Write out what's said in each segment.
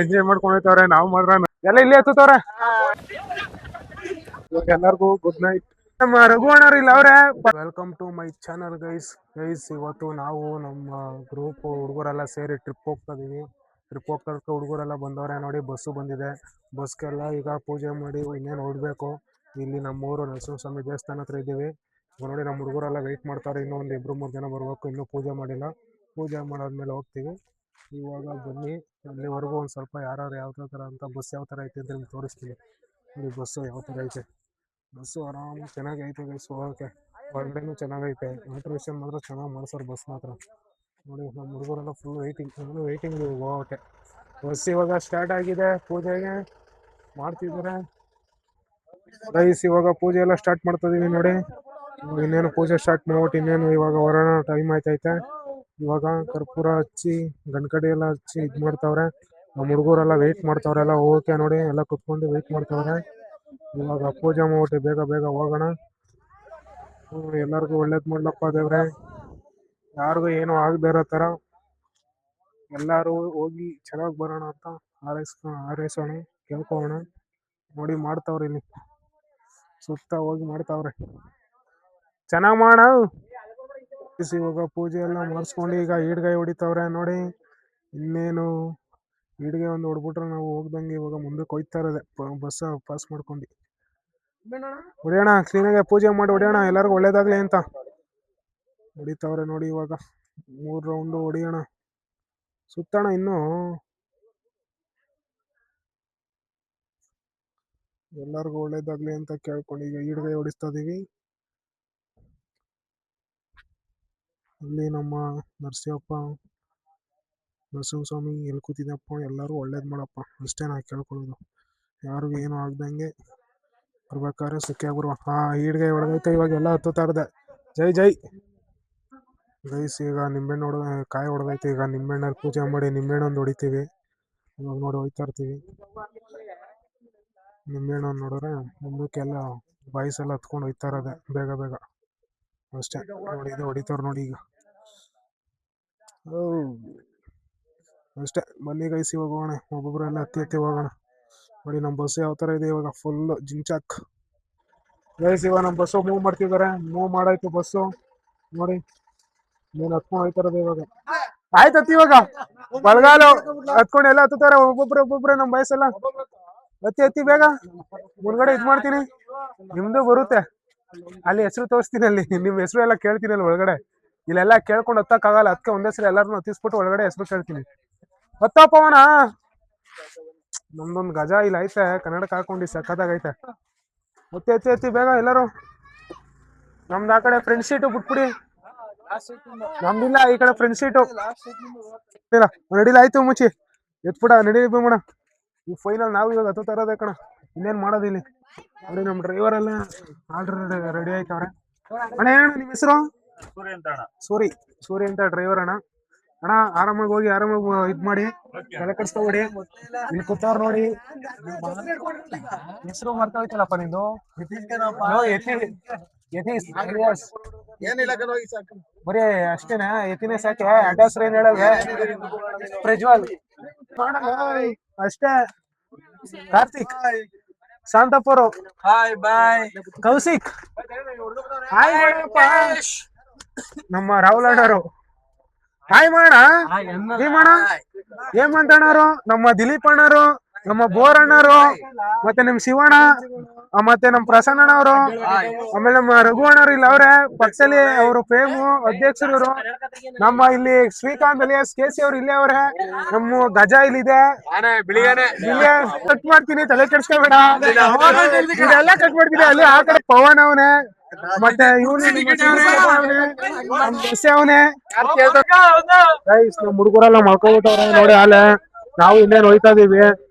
Enjoy ಮಾಡ್ಕೊಂಡು ಹೋಗ್ತವ್ರೆ. ನಾವು ಮಾತ್ರ ಎಲ್ಲ ಇಲ್ಲಿ ಹತ್ತವ್ರೆ. ಎಲ್ಲರಿಗೂ ಗುಡ್ ನೈಟ್. ನಮ್ಮ ರಘುವಣ್ಣರು ಇಲ್ಲ ಅವ್ರೆ. Welcome to my channel guys. ಇವತ್ತು ನಾವು ನಮ್ಮ ಗ್ರೂಪ್ ಹುಡುಗರೆಲ್ಲ ಸೇರಿ ಟ್ರಿಪ್ ಹೋಗ್ತಾ ಇದೀವಿ. ಟ್ರಿಪ್ ಹೋಗ್ತಾ ಹುಡುಗರೆಲ್ಲ ಬಂದವ್ರೆ ನೋಡಿ. ಬಸ್ಸು ಬಂದಿದೆ. ಬಸ್ಗೆಲ್ಲ ಈಗ ಪೂಜೆ ಮಾಡಿ ಇನ್ನೇನು ಹೊರಡ್ಬೇಕು. ಇಲ್ಲಿ ನಮ್ಮೂರು ನರಸಿಂಹಸ್ವಾಮಿ ದೇವಸ್ಥಾನ ಹತ್ರ ಇದ್ದೀವಿ. ನೋಡಿ ನಮ್ಮ ಹುಡುಗರೆಲ್ಲ ವೆಯ್ಟ್ ಮಾಡ್ತಾರೆ. ಇನ್ನೂ ಒಂದು 2-3 ಜನ ಬರ್ಬೇಕು. ಇನ್ನೂ ಪೂಜೆ ಮಾಡಿಲ್ಲ. ಪೂಜೆ ಮಾಡಾದ್ಮೇಲೆ ಹೋಗ್ತೀವಿ. ಇವಾಗ ಬನ್ನಿ ಅಲ್ಲಿವರೆಗೂ ಒಂದು ಸ್ವಲ್ಪ ಯಾರು ಯಾವ ಥರ ಅಂತ ಬಸ್ ಯಾವ ಥರ ಐತೆ ಅಂತ ನಿಮ್ಗೆ ತೋರಿಸ್ತೀನಿ. ನೋಡಿ ಬಸ್ಸು ಯಾವ ಥರ ಐತೆ. ಬಸ್ಸು ಆರಾಮ್ ಚೆನ್ನಾಗಿ ಐತೆ ಗೈಸ್. ಹೋಗೋಕ್ಕೆ ಹೊರಗಡೆನೂ ಚೆನ್ನಾಗೈತೆ. ಆಲ್ಟ್ರೇಷನ್ ಮಾತ್ರ ಚೆನ್ನಾಗಿ ಮಾಡಿಸೋರು ಬಸ್ ಮಾತ್ರ. ನೋಡಿ ನಮ್ಮ ಹುಡುಗರೆಲ್ಲ ಫುಲ್ ವೆಯ್ಟಿಂಗ್ ಹೋಗೋಕ್ಕೆ. ಬಸ್ ಇವಾಗ ಸ್ಟಾರ್ಟ್ ಆಗಿದೆ. ಪೂಜೆಗೆ ಮಾಡ್ತಿದ್ದಾರೆ ಗೈಸ್. ಇವಾಗ ಪೂಜೆ ಎಲ್ಲ ಸ್ಟಾರ್ಟ್ ಮಾಡ್ತಾ ಇದೀವಿ ನೋಡಿ. ಇನ್ನೇನು ಪೂಜೆ ಸ್ಟಾರ್ಟ್ ಮಾಡ್ಬಿಟ್ಟು ಇನ್ನೇನು ಇವಾಗ ಹೊರಡೋ ಟೈಮ್ ಆಯ್ತೈತೆ. ಇವಾಗ ಕರ್ಪೂರ ಹಚ್ಚಿ ಗಣಕಡಿ ಎಲ್ಲ ಹಚ್ಚಿ ಇದು ಮಾಡ್ತಾವ್ರೆ. ನಮ್ಮ ಹುಡುಗರೆಲ್ಲ ವೆಯ್ಟ್ ಮಾಡ್ತಾವ್ರೆ ಎಲ್ಲ ಹೋಗೋಕೆ. ನೋಡಿ ಎಲ್ಲ ಕುತ್ಕೊಂಡು ವೆಯ್ಟ್ ಮಾಡ್ತಾವ್ರೆ. ಇವಾಗ ಪೂಜೆ ಮಾಡ್ಬಿಟ್ಟು ಬೇಗ ಬೇಗ ಹೋಗೋಣ. ಎಲ್ಲರಿಗೂ ಒಳ್ಳೇದು ಮಾಡ್ಲಪ್ಪ ದೇವ್ರೆ. ಯಾರಿಗೂ ಏನೂ ಆಗದೆ ಇರೋ ಥರ ಎಲ್ಲರೂ ಹೋಗಿ ಚೆನ್ನಾಗಿ ಬರೋಣ ಅಂತ ಹಾರೈಸೋಣ, ಕೇಳ್ಕೊಳ್ಳೋಣ. ನೋಡಿ ಮಾಡ್ತಾವ್ರೆ ಇಲ್ಲಿ ಸುತ್ತ ಹೋಗಿ ಮಾಡ್ತಾವ್ರೆ. ಚೆನ್ನಾಗಿ ಮಾಡ. ಇವಾಗ ಪೂಜೆ ಎಲ್ಲ ಮಾಡಿಸ್ಕೊಂಡು ಈಗ ಈಡ್ಗಾಯಿ ಹೊಡಿತಾವ್ರೆ ನೋಡಿ. ಇನ್ನೇನು ಈಡ್ಗೆ ಒಂದು ಹೊಡ್ಬಿಟ್ರೆ ನಾವು ಹೋಗ್ದಂಗೆ ಇವಾಗ ಮುಂದಕ್ಕೆ ಹೋಯ್ತಾ ಇರೋದೆ. ಬಸ್ ಪಾಸ್ ಮಾಡ್ಕೊಂಡು ಹೊಡಿಯೋಣ. ಕ್ಲೀನಾಗೆ ಪೂಜೆ ಮಾಡಿ ಹೊಡಿಯೋಣ. ಎಲ್ಲರಿಗೂ ಒಳ್ಳೇದಾಗ್ಲಿ ಅಂತ ಹೊಡಿತಾವ್ರೆ ನೋಡಿ. ಇವಾಗ 3 ರೌಂಡು ಹೊಡಿಯೋಣ. ಸುತ್ತಣ ಇನ್ನು ಎಲ್ಲರಿಗೂ ಒಳ್ಳೇದಾಗ್ಲಿ ಅಂತ ಕೇಳ್ಕೊಂಡು ಈಗ ಈಡ್ಗಾಯಿ ಹೊಡಿಸ್ತಾ ಇದೀವಿ. ಅಲ್ಲಿ ನಮ್ಮ ನರಸಿಂಹಸ್ವಾಮಿ ಎಲ್ಲಿ ಕೂತಿದ್ದಪ್ಪ. ಎಲ್ಲರೂ ಒಳ್ಳೇದು ಮಾಡಪ್ಪ ಅಷ್ಟೇ ನಾ ಕೇಳ್ಕೊಳ್ಳೋದು. ಯಾರಿಗೂ ಏನು ಆಗ್ದಂಗೆ ಬರ್ಬೇಕಾದ್ರೆ ಸುಖಿಯಾಗಿ ಬರುವ. ಈಡ್ಗಾಯಿ ಹೊಡೆದೈತೆ. ಇವಾಗ ಎಲ್ಲ ಹತ್ತುತ್ತಾ ಇರೋದೆ. ಜೈ ಜೈ ಗೈಸ್. ಈಗ ನಿಂಬೆಹಣ್ಣು ಕಾಯಿ ಹೊಡೆದೈತೆ. ಈಗ ನಿಂಬೆಹಣ್ಣಲ್ಲಿ ಪೂಜೆ ಮಾಡಿ ನಿಂಬೆಹಣ್ಣೊಂದು ಹೊಡಿತೀವಿ. ಇವಾಗ ನೋಡಿ ಹೋಯ್ತಾ ಇರ್ತೀವಿ. ನಿಂಬೆಹಣ್ಣು ನೋಡಿದ್ರೆ ಮುಂದಕ್ಕೆಲ್ಲ ಬಾಯ್ಸೆಲ್ಲ ಹತ್ಕೊಂಡು ಹೋಯ್ತಾ ಇರೋದೆ ಬೇಗ ಬೇಗ ಅಷ್ಟೇ. ನೋಡಿ ಇದು ಹೊಡಿತಾವ್ರು ನೋಡಿ ಈಗ ಅಷ್ಟೇ. ಬನ್ನಿ ಗೈಸ್ ಇವಾಗ ಹೋಗೋಣ. ಒಬ್ಬೊಬ್ಬರೆಲ್ಲ ಹತ್ತಿ ಹೋಗೋಣ. ನೋಡಿ ನಮ್ಮ ಬಸ್ ಯಾವ ಥರ ಇದೆ ಇವಾಗ. ಫುಲ್ ಜಿಂಚಾಕ್ ಗೈಸ್. ಇವಾಗ ನಮ್ಮ ಬಸ್ಸು ಮೂವ್ ಮಾಡ್ತಿದ್ದಾರೆ. ಮೂವ್ ಮಾಡಾಯ್ತು ಬಸ್ಸು ನೋಡಿ. ನೀನು ಹತ್ಕೊಂಡು ಹೋಯ್ತಾ ಇರೋದು ಇವಾಗ. ಆಯ್ತು ಹತ್ತಿ ಇವಾಗ. ಬಲಗಾಲ ಹತ್ಕೊಂಡು ಎಲ್ಲ ಹತ್ತುತ್ತಾರೆ ಒಬ್ಬೊಬ್ರೆ ನಮ್ಮ ಬಯಸ್ಸೆಲ್ಲ. ಹತ್ತಿ ಬೇಗ ಮುಂದ್ಗಡೆ ಇದು ಮಾಡ್ತೀನಿ. ನಿಮ್ದು ಬರುತ್ತೆ ಅಲ್ಲಿ ಹೆಸರು ತೋರಿಸ್ತೀನಿ. ಅಲ್ಲಿ ನಿಮ್ಮ ಹೆಸರು ಎಲ್ಲ ಕೇಳ್ತೀನಿ ಅಲ್ಲಿ ಒಳಗಡೆ. ಇಲ್ಲೆಲ್ಲ ಕೇಳ್ಕೊಂಡು ಹತ್ತಕ್ಕಾಗಲ್ಲ. ಅದಕ್ಕೆ ಒಂದೇ ಸಲ ಎಲ್ಲರನ್ನೂ ಹತ್ತಿಸ್ಬಿಟ್ಟು ಒಳಗಡೆ ಹೆಸರು ಕೇಳ್ತೀನಿ. ಹತ್ತಪ್ಪವನ ನಮ್ದೊಂದು ಗಜ ಇಲ್ಲಿ ಐತೆ. ಕನ್ನಡಕ್ಕೆ ಹಾಕೊಂಡು ಸಕ್ಕತ್ತಾಗೈತೆ. ಹತ್ತಿ ಬೇಗ ಎಲ್ಲರೂ. ನಮ್ದು ಆ ಕಡೆ ಫ್ರಂಟ್ ಸೀಟು ಬಿಟ್ಬಿಡಿ. ನಮ್ದಿಲ್ಲ ಈ ಕಡೆ ಫ್ರಂಟ್ ಸೀಟು ನಡಿಲ್ಲ. ಆಯ್ತು ಮುಚ್ಚಿ ಎತ್ಬಿಡ ನಡಿ ಬೇಡ. ಈ ಫೈನಲ್ ನಾವು ಇವಾಗ ಹತ್ತುತ್ತಾ ಇರೋದೇ ಕಣ. ಇನ್ನೇನು ಮಾಡೋದಿಲ್ಲಿ ನೋಡಿ. ನಮ್ಮ ಡ್ರೈವರ್ ಎಲ್ಲ ಆಲ್ರೆಡಿ ರೆಡಿ ಆಯ್ತವ್ರೆ. ಅಣ್ಣ ಏನಣ್ಣ ನಿಮ್ಮ ಹೆಸರು? ಸೂರಿ ಅಂತ ಡ್ರೈವರ್ ಅಣ್ಣ. ಅಣ್ಣ ಆರಾಮಾಗಿ ಹೋಗಿ ಆರಾಮಾಗಿ ಇದು ಮಾಡಿ. ತಲೆ ಕೆಡಿಸ್ಕೊಬೇಡಿ. ಇಲ್ಲಿ ಕೂತವ್ರು ನೋಡಿ. ಹೆಸರು ಮರ್ತೋಯ್ತಲ್ಲಪ್ಪ ನಿಂದು. ಬರೀ ಅಷ್ಟೇನಾ? ಯತಿನೇ ಸಾಕೆ? ಅಡ್ರೆಸ್ ಏನ್ ಹೇಳಲ್ವೇ? ಪ್ರಜ್ವಲ್ ಅಷ್ಟೇ. ಕಾರ್ತಿಕ್, ಶಾಂತಪುರು, ಕೌಶಿಕ್, ನಮ್ಮ ರಾಹುಲ್ ಅಣ್ಣರು ಹಾಯ್ ಮಾಡ. ಹೇಮಂತ್ ಅಣ್ಣರು, ನಮ್ಮ ದಿಲೀಪ್ ಅಣ್ಣರು, ನಮ್ಮ ಬೋರ್ ಅಣ್ಣರು, ಮತ್ತೆ ನಿಮ್ ಶಿವಣ್ಣ, ಮತ್ತೆ ನಮ್ ಪ್ರಸನ್ನ ಅಣ್ಣವರು, ಆಮೇಲೆ ನಮ್ಮ ರಘು ಅಣ್ಣರು ಇಲ್ಲ ಅವ್ರೆ ಪಕ್ಕದಲ್ಲಿ. ಅವರು ಪ್ರೇಮು ಅಧ್ಯಕ್ಷರು. ನಮ್ಮ ಇಲ್ಲಿ ಶ್ರೀಕಾಂತ್ ಅಲಿಯಾಸ್ ಕೆಸಿ ಅವ್ರು ಇಲ್ಲೇ ಅವ್ರೆ. ನಮ್ಮ ಗಜ ಇಲ್ಲಿದೆ. ಕಟ್ ಮಾಡ್ತೀನಿ, ತಲೆ ಕೆಡ್ಸ್ಕೊಬೇಡ. ಇದೆಲ್ಲ ಕಟ್ ಮಾಡ್ತೀನಿ. ಅಲ್ಲಿ ಆ ಕಡೆ ಪವನ್ ಅವನೇ, ಮತ್ತೆ ಇವನೇ ಅವನೇ. ನಮ್ ಹುಡುಗರೆಲ್ಲ ಮಲ್ಕೊಬಿಟ್ಟವ್ರೆ ನೋಡಿ. ಅಲ್ಲೇ ನಾವು ಇನ್ನೇನು ಹೋಯ್ತಾ ಇದೀವಿ.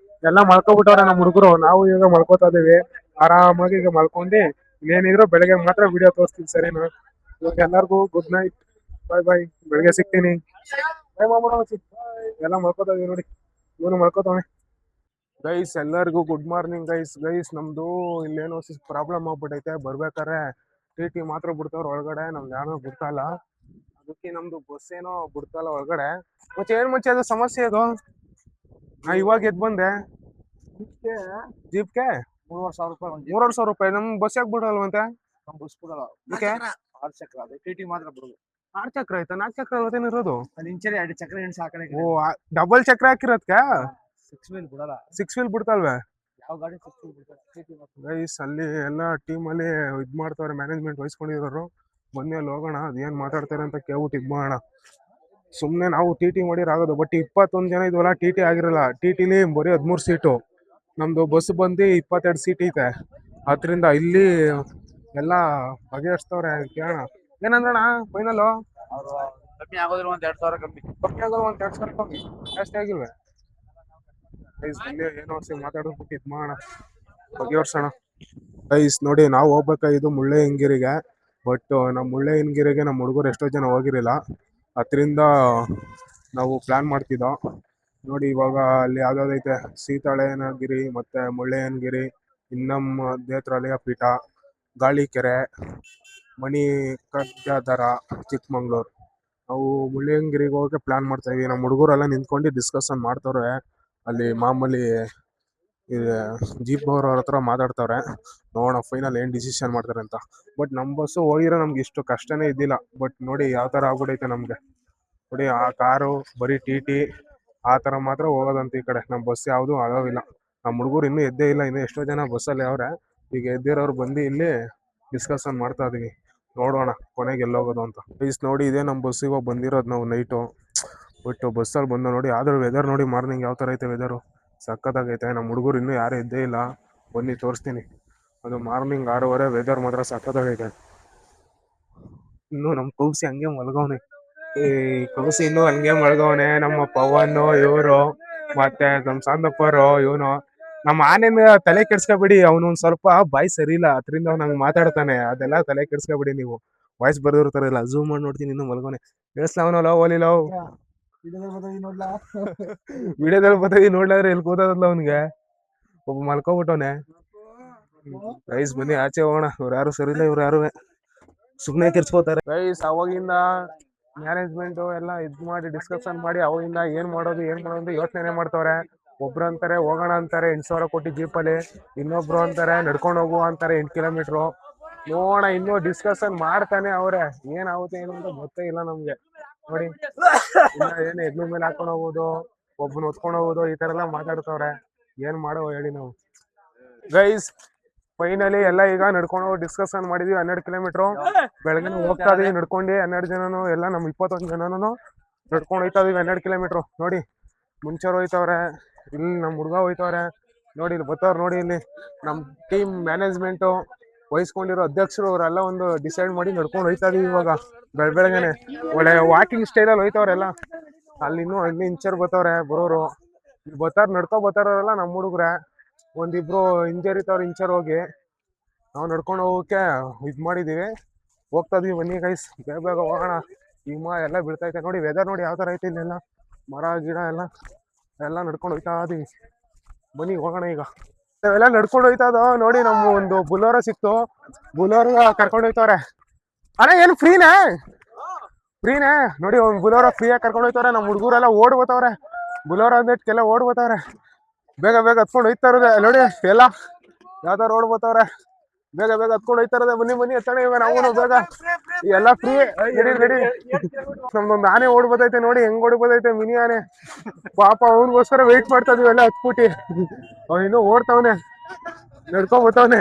ಎಲ್ಲ ಮಲ್ಕೊಬಿಟ್ಟವ್ರೆ ನಮ್ಮ ಹುಡುಗರು. ನಾವು ಈಗ ಮಲ್ಕೋತಾ ಇದೀವಿ ಆರಾಮಾಗಿ. ಈಗ ಮಲ್ಕೊಂಡು ಇನ್ನೇನಿದ್ರು ಬೆಳಗ್ಗೆ ಮಾತ್ರ ವಿಡಿಯೋ ತೋರಿಸ್ತೀನಿ. ಸರಿನಾ? ಎಲ್ಲರಿಗೂ ಗುಡ್ ನೈಟ್. ಬಾಯ್. ಬೆಳಗ್ಗೆ ಸಿಗ್ತೀನಿ. ಎಲ್ಲ ಮಲ್ಕೋತಾ ಇದೀವಿ ನೋಡಿ. ಇವನು ಮಲ್ಕೋತಾವೆ. ಗೈಸ್ ಎಲ್ಲರಿಗೂ ಗುಡ್ ಮಾರ್ನಿಂಗ್ ಗೈಸ್. ನಮ್ದು ಇಲ್ಲೇನೋ ಪ್ರಾಬ್ಲಮ್ ಆಗ್ಬಿಟ್ಟೈತೆ. ಬರ್ಬೇಕಾರೆ ಟಿ ಮಾತ್ರ ಬಿಡ್ತಾವ್ರ ಒಳಗಡೆ. ನಮ್ದು ಯಾರೋ ಬಿಡ್ತಾಯಿಲ್ಲ. ಅದಕ್ಕೆ ನಮ್ದು ಬಸ್ ಏನೋ ಬಿಡ್ತಾಯಿಲ್ಲ ಒಳಗಡೆ. ಮುಂಚೆ ಅದು ಸಮಸ್ಯೆ ಅದು. ನಾ ಇವಾಗ ಎದ್ ಬಂದೆ ಜೀಪ್ಗೆ 3,000 ರೂಪಾಯಿ ನಮ್ ಬಸ್ ಯಾಕೆ ಬಿಡಲ್ವಂತೆ ಬಸ್ ಬಿಡಲ್ಲ ಓಕೆ 6 ಚಕ್ರ ಅದೇ ಟಿಟಿ ಮಾತ್ರ ಬಿಡೋದು 6 ಚಕ್ರ ಆಯ್ತಾ 4 ಚಕ್ರ ಅದೇನಿರೋದು ಅಲ್ಲಿ ಇಂಚರಿ 2 ಚಕ್ರ ಎಣ್ಸ್ ಹಾಕಣೆ ಓ ಡಬಲ್ ಚಕ್ರ ಹಾಕಿರತ್ಕ 6 ವೀಲ್ ಬಿಡಲ್ಲ 6 ವೀಲ್ ಬಿಡ್ತಲ್ವೇ ಯಾವ ಗಾಡಿ 6 ವೀಲ್ ಬಿಡ್ತಾರೆ ಗೈಸ್ ಅಲ್ಲಿ ಎಲ್ಲ ಟೀಮ್ ಅಲ್ಲಿ ಇದ್ ಮಾಡ್ತಾವ್ರೆ ಮ್ಯಾನೇಜ್ಮೆಂಟ್ ವಹಿಸ್ಕೊಂಡಿರೋರು ಬನ್ನಿ ಅಲ್ಲಿ ಹೋಗೋಣ ಅದೇನ್ ಮಾತಾಡ್ತಾರೆ ಅಂತ ಕೇಳ್ಬಿಟ್ಟು ಇದ್ ಮಾಡೋಣ ಸುಮ್ನೆ ನಾವು ಟಿ ಟಿ ಮಾಡಿರಾಗೋದು ಬಟ್ 21 ಜನ ಇದ್ವಲ್ಲ ಟಿ ಟಿ ಆಗಿರಲ್ಲ ಟಿ ಟಿಲಿ ಬರೀ 13 ಸೀಟು ನಮ್ದು ಬಸ್ ಬಂದು 22 ಸೀಟ್ ಐತೆ ಅದರಿಂದ ಇಲ್ಲಿ ಎಲ್ಲ ಬಗೆಹರಿಸ್ತವ್ರೆ ಕೇಳೋಣ ಏನಂದ್ರಣ ಫೈನಲ್ ಕಮ್ಮಿ ಆಗೋದಿಲ್ಲ 1,000 ಕಮ್ಮಿ ಆಗೋದು 1,000 ಕಮ್ಮಿ ಜಾಸ್ತಿ ಆಗಿಲ್ವೇ ಏನೋ ಮಾತಾಡ್ಬಿಟ್ಟು ಇದ್ ಮಾಡೋಣ ಬಗೆಹರ್ಸೋಣ ಗೈಸ್ ನೋಡಿ ನಾವು ಹೋಗ್ಬೇಕಾಗಿದ್ದು ಮುಳ್ಳೆ ಹಿಂಗಿರಿಗೆ ಬಟ್ ನಮ್ಮ ಮುಳ್ಳೆ ಹಿಂಗಿರಿಗೆ ನಮ್ಮ ಹುಡುಗರು ಎಷ್ಟೋ ಜನ ಹೋಗಿರಲಿಲ್ಲ ಅದರಿಂದ ನಾವು ಪ್ಲಾನ್ ಮಾಡ್ತಿದ್ದೋ ನೋಡಿ ಇವಾಗ ಅಲ್ಲಿ ಯಾವ್ದಾವ್ದೈತೆ ಸೀತಾಳಯ್ಯನಗಿರಿ ಮತ್ತೆ ಮುಳ್ಳಯ್ಯನಗಿರಿ ಇನ್ನಮ್ಮ ನೇತ್ರಾಲಯ ಪೀಠ ಗಾಳಿಕೆರೆ ಮಣಿ ಕಗ್ಗದರ ಚಿಕ್ಕಮಂಗ್ಳೂರು ನಾವು ಮುಳ್ಳಯ್ಯನಗಿರಿಗೆ ಹೋಗಕ್ಕೆ ಪ್ಲಾನ್ ಮಾಡ್ತಾ ಇದೀವಿ ನಮ್ಮ ಹುಡುಗರೆಲ್ಲ ನಿಂತ್ಕೊಂಡು ಡಿಸ್ಕಷನ್ ಮಾಡ್ತವ್ರೆ ಅಲ್ಲಿ ಮಾಮೂಲಿ ಜೀಪ್ ಅವ್ರ ಹತ್ರ ಮಾತಾಡ್ತವ್ರೆ ನೋಡೋಣ ಫೈನಲ್ ಏನ್ ಡಿಸಿಷನ್ ಮಾಡ್ತಾರೆ ಅಂತ ಬಟ್ ನಮ್ಮ ಬಸ್ಸು ಹೋಗಿರೋ ನಮ್ಗೆ ಇಷ್ಟು ಕಷ್ಟನೇ ಇದ್ದಿಲ್ಲ ಬಟ್ ನೋಡಿ ಯಾವ ತರ ಆಗ್ಬಿಡೈತೆ ನಮ್ಗೆ ನೋಡಿ ಆ ಕಾರು ಬರೀ ಟಿ ಟಿ ಆ ತರ ಮಾತ್ರ ಹೋಗೋದಂತ ಈ ಕಡೆ ನಮ್ಮ ಬಸ್ ಯಾವುದು ಆಗೋವಿಲ್ಲ ನಮ್ಮ ಹುಡುಗರು ಇನ್ನೂ ಎದ್ದೇ ಇಲ್ಲ ಇನ್ನೂ ಎಷ್ಟೋ ಜನ ಬಸ್ಸಲ್ಲಿ ಅವ್ರೆ ಈಗ ಎದ್ದಿರೋರು ಬಂದು ಇಲ್ಲಿ ಡಿಸ್ಕಷನ್ ಮಾಡ್ತಾ ಇದೀವಿ ನೋಡೋಣ ಕೊನೆಗೆ ಎಲ್ಲೋಗೋದು ಅಂತ ಪ್ಲೀಸ್ ನೋಡಿ ಇದೇ ನಮ್ಮ ಬಸ್ ಇವಾಗ ಬಂದಿರೋದು ನಾವು ನೈಟು ಬಟ್ ಬಸ್ಸಲ್ಲಿ ಬಂದು ನೋಡಿ ಆದ್ರೆ ವೆದರ್ ನೋಡಿ ಮಾರ್ನಿಂಗ್ ಯಾವ ಥರ ಐತೆ ವೆದರು ಸಖತ್ತಾಗೈತೆ ನಮ್ಮ ಹುಡುಗರು ಇನ್ನೂ ಯಾರು ಎದ್ದೇ ಇಲ್ಲ ಬನ್ನಿ ತೋರಿಸ್ತೀನಿ ಅದು ಮಾರ್ನಿಂಗ್ 6:30 ವೆದರ್ ಮಾತ್ರ ಸಖತ್ತಾಗೈತೆ ಇನ್ನು ನಮ್ಮ ಕೌಸಿ ಹಂಗೆ ಮಲ್ಗವನೆ ಈ ಕೌಸಿ ಇನ್ನೂ ಹಂಗೆ ಮಲ್ಗವನೆ ನಮ್ಮ ಪವನ್ ಇವರು ಮತ್ತೆ ನಮ್ಮ ಸಾಂದಪ್ಪರು ಇವನು ನಮ್ಮ ಆನೆನ ತಲೆ ಕೆಡ್ಸ್ಕೊಬಿಡಿ ಅವನು ಒಂದ್ ಸ್ವಲ್ಪ ಬಾಯ್ ಸರಿ ಇಲ್ಲ ಅದರಿಂದ ಅವ್ನು ಹಂಗೆ ಮಾತಾಡ್ತಾನೆ ಅದೆಲ್ಲ ತಲೆ ಕೆಡ್ಸ್ಕೊಬಿಡಿ ನೀವು ವಾಯ್ಸ್ ಬರ್ದಿರ್ತಾರಲ್ಲ ಝೂಮ್ ಮಾಡಿ ನೋಡ್ತೀನಿ ಇನ್ನೂ ಮಲ್ಗವನೆ ಕೇಳಿಸ್ಲಾವನಲ್ಲ ಓಲಿಲ್ಲ ವಿಡಿಯೋದಲ್ಲಿ ಬರ್ತದೆ ನೋಡ್ಲಾದ್ರೆ ಎಲ್ಲಿ ಕೂತದಲ್ಲ ಅವನಿಗೆ ಒಬ್ಬ ಮಲ್ಕೊಬಿಟ್ಟವನೆ ರೈಸ್ ಬನ್ನಿ ಆಚೆ ಹೋಗೋಣ ಇವ್ರು ಯಾರು ಸರಿ ಇಲ್ಲ ಇವ್ರು ಯಾರು ಸುಮ್ಮನೆ ಕೆರ್ಸ್ಕೋತಾರೆ ರೈಸ್ ಅವಾಗಿಂದ ಮ್ಯಾನೇಜ್ಮೆಂಟ್ ಎಲ್ಲ ಇದ್ ಮಾಡಿ ಡಿಸ್ಕಷನ್ ಮಾಡಿ ಅವಾಗಿಂದ ಏನ್ ಮಾಡೋದು ಯೋಚನೆ ಮಾಡ್ತವ್ರೆ ಒಬ್ರು ಅಂತಾರೆ ಹೋಗೋಣ ಅಂತಾರೆ 8,000 ಕೊಟ್ಟು ಜೀಪಲ್ಲಿ ಇನ್ನೊಬ್ರು ಅಂತಾರೆ ನಡ್ಕೊಂಡು ಹೋಗುವ ಅಂತಾರೆ 8 ಕಿಲೋಮೀಟ್ರು ನೋಡೋಣ ಇನ್ನೂ ಡಿಸ್ಕಷನ್ ಮಾಡ್ತಾನೆ ಅವ್ರೆ ಏನಾಗುತ್ತೆ ಏನು ಅಂತ ಗೊತ್ತೇ ಇಲ್ಲ ನಮ್ಗೆ ನೋಡಿ ಏನು ಎಗ್ಲ ಮೇಲೆ ಹಾಕೊಂಡು ಹೋಗೋದು ಒಬ್ಬನ ಹೊತ್ಕೊಂಡು ಹೋಗೋದು ಈ ತರ ಎಲ್ಲ ಮಾತಾಡ್ತವ್ರೆ ಏನ್ ಮಾಡೋ ಹೇಳಿ ನಾವು ಗೈಸ್ ಫೈನಲಿ ಎಲ್ಲ ಈಗ ನಡ್ಕೊಂಡು ಹೋಗಿ ಡಿಸ್ಕಷನ್ ಮಾಡಿದ್ವಿ 12 ಕಿಲೋಮೀಟ್ರು ಬೆಳಗ್ಗೆ ಹೋಗ್ತಾ ಇದೀವಿ ನಡ್ಕೊಂಡು 12 ಜನನು ಎಲ್ಲ ನಮ್ 21 ಜನನು ನಡ್ಕೊಂಡು ಹೋಯ್ತಾ ಇದೀವಿ 12 ಕಿಲೋಮೀಟ್ರು ನೋಡಿ ಮುಂಚೆವ್ರು ಹೋಯ್ತವ್ರೆ ಇಲ್ಲಿ ನಮ್ ಹುಡ್ಗ ಹೋಯ್ತವ್ರೆ ನೋಡಿ ಇಲ್ಲಿ ಬತ್ತವ್ರು ನೋಡಿ ಇಲ್ಲಿ ನಮ್ ಟೀಮ್ ಮ್ಯಾನೇಜ್ಮೆಂಟು ವಹಿಸ್ಕೊಂಡಿರೋ ಅಧ್ಯಕ್ಷರು ಅವರೆಲ್ಲ ಒಂದು ಡಿಸೈಡ್ ಮಾಡಿ ನಡ್ಕೊಂಡು ಹೋಯ್ತಾ ಇದೀವಿ ಇವಾಗ ಬೆಳಗ್ಗೆನೆ ಒಳ್ಳೆ ವಾಕಿಂಗ್ ಸ್ಟೈಲಲ್ಲಿ ಹೋಯ್ತವ್ರೆಲ್ಲ ಅಲ್ಲಿ ಇನ್ನೂ ಇಂಚರ್ ಬತ್ತವ್ರೆ ಬರೋರು ಬತ್ತಾರ ನಡ್ಕೊ ಬತ್ತಾರಲ್ಲ ನಮ್ಮ ಹುಡುಗ್ರೆ ಒಂದಿಬ್ರು ಇಂಜರಿತವ್ರು ಇಂಚರ್ ಹೋಗಿ ನಾವು ನಡ್ಕೊಂಡು ಹೋಗೋಕೆ ಇದ್ ಮಾಡಿದೀವಿ ಹೋಗ್ತಾ ಇದೀವಿ ಬನ್ನಿ ಗೈಸ್ ಬೇಗ ಬೇಗ ಹೋಗೋಣ ಹಿಮ ಎಲ್ಲ ಬೀಳ್ತೈತೆ ನೋಡಿ ವೆದರ್ ನೋಡಿ ಯಾವ ತರ ಐತೆ ಇಲ್ಲೆಲ್ಲ ಮರ ಗಿಡ ಎಲ್ಲ ನಡ್ಕೊಂಡು ಹೋಯ್ತಾ ಇದೀವಿ ಬನ್ನಿ ಹೋಗೋಣ ಈಗ ನಾವೆಲ್ಲ ನಡ್ಕೊಂಡು ಹೋಯ್ತಾ ಇದೋ ನೋಡಿ ನಮ್ಮ ಒಂದು ಬುಲೋರ ಸಿಕ್ತು ಬುಲೋರ್ ಕರ್ಕೊಂಡು ಹೋಯ್ತವ್ರೆ ಅಣ್ಣ ಏನು ಫ್ರೀನೇ ನೋಡಿ ಒಂದು ಬುಲೋರ ಫ್ರೀಯಾಗಿ ಕರ್ಕೊಂಡು ಹೋಯ್ತವ್ರೆ ನಮ್ಮ ಹುಡುಗರೆಲ್ಲ ಓಡ್ಬೋತವ್ರೆ ಬುಲೋರ ಅಂದೆಲ್ಲ ಓಡ್ಬೋತವ್ರೆ ಬೇಗ ಬೇಗ ಹತ್ಕೊಂಡು ಹೋಯ್ತಾ ಇರೋದೆ ನೋಡಿ ಎಲ್ಲ ಯಾವ್ದಾರು ಓಡ್ಬೋತವ್ರೆ ಬೇಗ ಬೇಗ ಹತ್ಕೊಂಡು ಹೋಯ್ತಾ ಇರೋದೆ ಬನ್ನಿ ಹತ್ತಣ ಇವಾಗ ನಾವು ಬೇಗ ಎಲ್ಲ ಫ್ರೀ ರೆಡಿ ನಮ್ದೊಂದು ಆನೆ ಓಡ್ಬೋದೈತೆ ನೋಡಿ ಹೆಂಗ್ ಓಡ್ಬೋದೈತೆ ಮಿನಿ ಆನೆ ಪಾಪ ಅವ್ನಿಗೋಸ್ಕರ ವೆಯ್ಟ್ ಮಾಡ್ತಾ ಇದೀವಿ ಎಲ್ಲ ಹತ್ಬಿಟ್ಟಿ ಅವ್ನು ಇನ್ನೂ ಓಡ್ತಾವನೆ ನಡ್ಕೊಂಡ್ ಬತ್ತವನೆ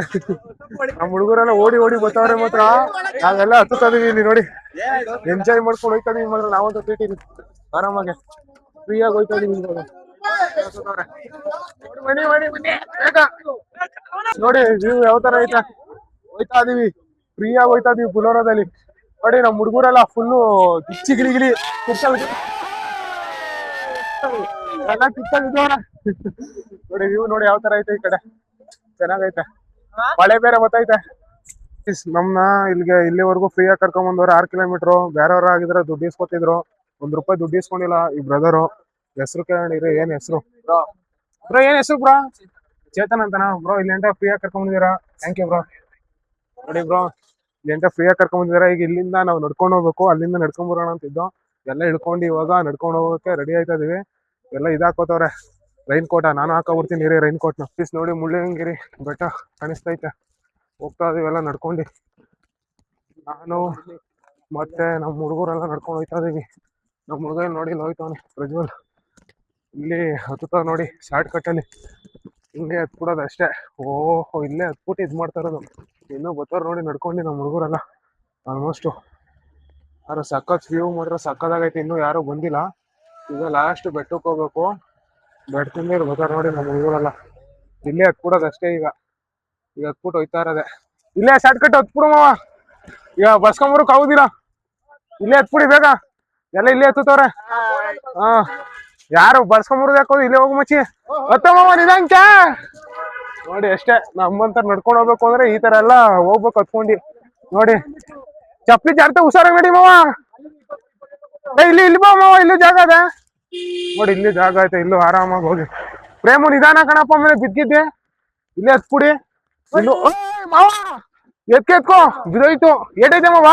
ನಮ್ಮ ಹುಡುಗರೆಲ್ಲ ಓಡಿ ಬತ್ತವ್ರೆ ಮಾತ್ರ ನಾವೆಲ್ಲ ಹತ್ತುತ್ತಾ ಇದೀವಿ ಇಲ್ಲಿ ನೋಡಿ ಎಂಜಾಯ್ ಮಾಡ್ಕೊಂಡು ಹೋಯ್ತಾ ಇದೀವಿ ಮಾತ್ರ ನಾವಂತೂ ತೀಟಿ ಆರಾಮಾಗೆ ಫ್ರೀಯಾಗಿ ಹೋಯ್ತಾ ಇದೀವಿ ನೋಡಿ ನೀವು ಯಾವ ತರ ಐತಾ ಹೋಯ್ತಾ ಇದೀವಿ ಫ್ರೀಯಾಗಿ ಹೋಯ್ತಾ ಇದೀವಿ ಬುಲೋರದಲ್ಲಿ ನೋಡಿ ನಮ್ಮ ಹುಡುಗರೆಲ್ಲ ಫುಲ್ಲು ಗಿಚ್ಚಿ ಗಿಲಿ ಎಲ್ಲ ಕಿತ್ತಾಗಿದ್ದವರ ನೋಡಿ ನೀವು ನೋಡಿ ಯಾವ ತರ ಐತೆ ಈ ಕಡೆ ಚೆನ್ನಾಗೈತೆ ಮಳೆ ಬೇರೆ ಬತ್ತೈತೆ ನಮ್ನ ಇಲ್ಲಿವರೆಗೂ ಫ್ರೀಯಾಗಿ ಕರ್ಕೊಂಡ್ ಬಂದವ್ರು 6 ಕಿಲೋಮೀಟರ್ ಬೇರೆಯವ್ರ ಆಗಿದ್ರೆ ದುಡ್ಡು ಇಸ್ಕೊತಿದ್ರು ₹1 ದುಡ್ಡು ಇಸ್ಕೊಂಡಿಲ್ಲ ಈ ಬ್ರದರು ಹೆಸರು ಕೇಳಿರಿ ಏನ್ ಹೆಸರು ಬ್ರೋ ಏನ್ ಹೆಸರು ಬ್ರೋ ಚೇತನ್ ಅಂತನಾ ಬ್ರೋ ಇಲ್ಲಿ ಫ್ರೀಯಾಗಿ ಕರ್ಕೊಂಡ್ ಬಂದಿದ್ದೀರಾ ಥ್ಯಾಂಕ್ ಯು ಬ್ರೋ ನೋಡಿ ಬ್ರೋ ಇಲ್ಲಿ ಫ್ರೀಯಾಗಿ ಕರ್ಕೊಂಡ್ ಬಂದಿದ್ದೀರಾ ಈಗ ಇಲ್ಲಿಂದ ನಾವು ನಡ್ಕೊಂಡು ಹೋಗ್ಬೇಕು ಅಲ್ಲಿಂದ ನಡ್ಕೊಂಡ್ ಬರೋಣ ಅಂತಿದ್ದೋ ಎಲ್ಲ ಹಿಡ್ಕೊಂಡು ಇವಾಗ ನಡ್ಕೊಂಡು ಹೋಗೋಕೆ ರೆಡಿ ಆಯ್ತಾ ಇದೀವಿ ಎಲ್ಲ ಇದಾಕೋತವ್ರೆ ರೈನ್ ಕೋಟ ನಾನು ಹಾಕೊಬಿಡ್ತೀನಿ ರೀ ರೈನ್ ಕೋಟ್ನ. ಪ್ಲೀಸ್ ನೋಡಿ ಮುಳ್ಳಯ್ಯನಗಿರಿ ಬೆಟ್ಟ ಕಾಣಿಸ್ತೈತೆ. ಹೋಗ್ತಾ ಇದೀವೆಲ್ಲ ನಡ್ಕೊಂಡು. ನಾನು ಮತ್ತೆ ನಮ್ಮ ಹುಡುಗರೆಲ್ಲ ನಡ್ಕೊಂಡು ಹೋಗ್ತಾ ಇದೀವಿ. ನಮ್ಮ ಹುಡುಗ ನೋಡಿ ಹೋಯ್ತಾವನೆ ಪ್ರಜ್ವಲ್. ಇಲ್ಲಿ ಹತ್ತುತ್ತಾವ ನೋಡಿ ಶಾರ್ಟ್ ಕಟ್ಟಲ್ಲಿ. ಹಿಂಗೆ ಹತ್ಬಿಡೋದು ಅಷ್ಟೇ. ಓಹೋ ಇಲ್ಲೇ ಹತ್ಬಿಟ್ಟು ಇದು ಮಾಡ್ತಾ ಇರೋದು. ಇನ್ನೂ ಬರ್ತಾರ ನೋಡಿ ನಡ್ಕೊಂಡು ನಮ್ಮ ಹುಡುಗರೆಲ್ಲ ಆಲ್ಮೋಸ್ಟು. ಯಾರು ಸಖತ್ ವ್ಯೂ ಮಾತ್ರ ಸಕ್ಕದಾಗೈತೆ. ಇನ್ನೂ ಯಾರು ಬಂದಿಲ್ಲ. ಈಗ ಲಾಸ್ಟ್ ಬೆಟ್ಟಕ್ಕೆ ಹೋಗ್ಬೇಕು. ಬೆಟ್ಟದಿಂದ ಬರ್ತಾರ ನೋಡಿ ನಮ್ಮ ಹುಡುಗರೆಲ್ಲ. ಇಲ್ಲೇ ಹತ್ಬಿಡೋದು ಅಷ್ಟೇ. ಈಗ ಹತ್ಬಿಟ್ಟು ಹೋಯ್ತಾ ಇರೋದೆ. ಇಲ್ಲೇ ಶಾರ್ಟ್ ಕಟ್ ಹತ್ಬಿಡು ಮಾವ. ಈಗ ಬಸ್ಕೊಂಬರಕ್ ಆಗುದಿಲ್ಲ. ಇಲ್ಲೇ ಹತ್ಬಿಡಿ ಬೇಗ. ಎಲ್ಲ ಇಲ್ಲೇ ಹತ್ತುತ್ತವ್ರೆ. ಹಾ ಯಾರು ಬರ್ಸ್ಕೊಂಬರೋದು ಯಾಕೋದು ಇಲ್ಲೇ ಹೋಗು ಮಚ್ಚಿ. ಹತ್ತ ಮಾವ ನಿಧಾಂಕ ನೋಡಿ ಅಷ್ಟೇ. ನಮ್ಮಂತ ನಡ್ಕೊಂಡು ಹೋಗ್ಬೇಕು ಅಂದ್ರೆ ಈ ತರ ಎಲ್ಲ ಹೋಗ್ಬೇಕು ಹತ್ಕೊಂಡು. ನೋಡಿ ಚಪ್ಪಲಿ ಜಾರ್ತ ಹುಷಾರಾಗಿ ನಡಿ ಮಾವ. ಇಲ್ಲಿ ಬಾ ಮಾವ, ಇಲ್ಲೂ ಜಾಗ ಅದ ನೋಡಿ. ಇಲ್ಲಿ ಜಾಗ ಐತೆ, ಇಲ್ಲೂ ಆರಾಮಾಗಿ ಹೋಗಿ. ಪ್ರೇಮು ನಿಧಾನ ಕಣಪ್ಪ, ಮೇಲೆ ಬಿದ್ದಿದ್ದೆ. ಇಲ್ಲೇ ಹತ್ಬಿಡಿ. ಇನ್ನು ಮಾವ ಎತ್ಕೋ ಬಿದೋಯ್ತು. ಏಟೈತೆ ಮಾವ